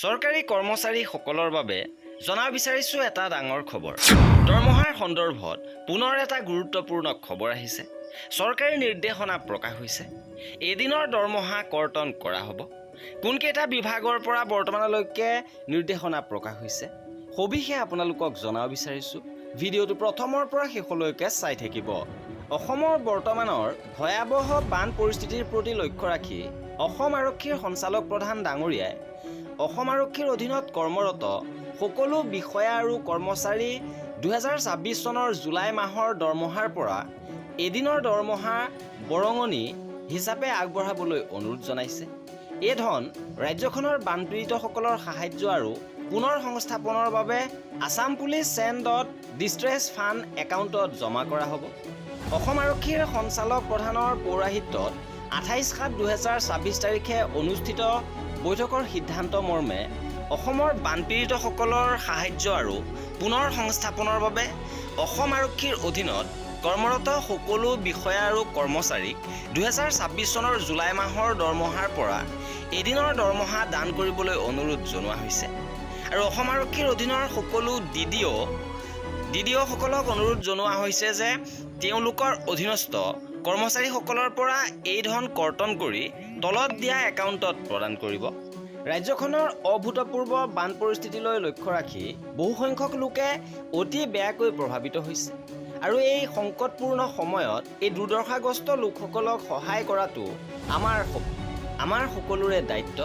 চৰকাৰী কৰ্মচাৰীসকলৰ বাবে জনা বিচাৰিছোঁ এটা ডাঙৰ খবৰ। দৰমহাৰ সন্দৰ্ভত পুনৰ এটা গুৰুত্বপূৰ্ণ খবৰ আহিছে। চৰকাৰী নিৰ্দেশনা প্ৰকাশ হৈছে। এদিনৰ দৰমহা কৰ্তন কৰা হ'ব। কোনকেইটা বিভাগৰ পৰা বৰ্তমানলৈকে নিৰ্দেশনা প্ৰকাশ হৈছে সবিশেষ আপোনালোকক জনাব বিচাৰিছোঁ। ভিডিঅ'টো প্ৰথমৰ পৰা শেষলৈকে চাই থাকিব। অসমৰ বৰ্তমানৰ ভয়াৱহ বান পৰিস্থিতিৰ প্ৰতি লক্ষ্য ৰাখি অসম আৰক্ষীৰ সঞ্চালক প্ৰধান ডাঙৰীয়াই অসম আৰক্ষীৰ অধীনত কৰ্মৰত সকলো বিষয়া আৰু কৰ্মচাৰী 2026 চনৰ জুলাই মাহৰ দৰমহাৰ পৰা এদিনৰ দৰমহা বৰঙণি হিচাপে আগবঢ়াবলৈ অনুৰোধ জনাইছে। এই ধন ৰাজ্যখনৰ বানপীড়িতসকলৰ সাহায্য আৰু পুনৰ সংস্থাপনৰ বাবে Assam police send distress fund একাউণ্টত জমা কৰা হ'ব। অসম আৰক্ষীৰ সঞ্চালক প্ৰধানৰ পৌৰাহিত্যত 28/7/2026 তাৰিখে অনুষ্ঠিত বৈঠকৰ সিদ্ধান্ত মৰ্মে অসমৰ বানপীড়িতসকলৰ সাহায্য আৰু পুনৰ সংস্থাপনৰ বাবে অসম আৰক্ষীৰ অধীনত কৰ্মৰত সকলো বিষয়া আৰু কৰ্মচাৰীক 2026 চনৰ জুলাই মাহৰ দৰমহাৰ পৰা এদিনৰ দৰমহা দান কৰিবলৈ অনুৰোধ জনোৱা হৈছে। আৰু অসম আৰক্ষীৰ অধীনৰ সকলো DDO-সকলক অনুৰোধ জনোৱা হৈছে যে তেওঁলোকৰ অধীনস্থ কৰ্মচাৰীসকলৰ পৰা এই ধন কৰ্তন কৰি তলত দিয়া একাউণ্টত প্ৰদান কৰিব। ৰাজ্যখনৰ অভূতপূৰ্ব বান পৰিস্থিতিলৈ লক্ষ্য ৰাখি বহুসংখ্যক লোকে অতি বেয়াকৈ প্ৰভাৱিত হৈছে আৰু এই সংকটপূৰ্ণ সময়ত এই দুৰ্দশাগ্ৰস্ত লোকসকলক সহায় কৰাটো আমাৰ সকলোৰে দায়িত্ব।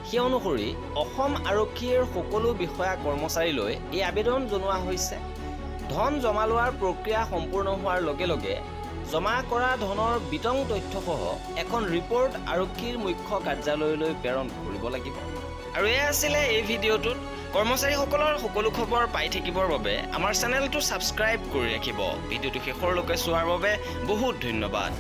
সেই অনুসৰি অসম আৰক্ষীৰ সকলো বিষয়া কৰ্মচাৰীলৈ এই আবেদন জনোৱা হৈছে। ধন জমা লোৱাৰ প্ৰক্ৰিয়া সম্পূৰ্ণ হোৱাৰ লগে লগে জমা কৰা ধনৰ বিতং তথ্যসহ এখন ৰিপৰ্ট আৰক্ষীৰ মুখ্য কাৰ্যালয়লৈ প্ৰেৰণ কৰিব লাগিব। আৰু এয়া আছিলে এই ভিডিঅ'টোত। কৰ্মচাৰীসকলৰ সকলো খবৰ পাই থাকিবৰ বাবে আমাৰ চেনেলটো ছাবস্ক্ৰাইব কৰি ৰাখিব। ভিডিঅ'টো শেষৰলৈকে চোৱাৰ বাবে বহুত ধন্যবাদ।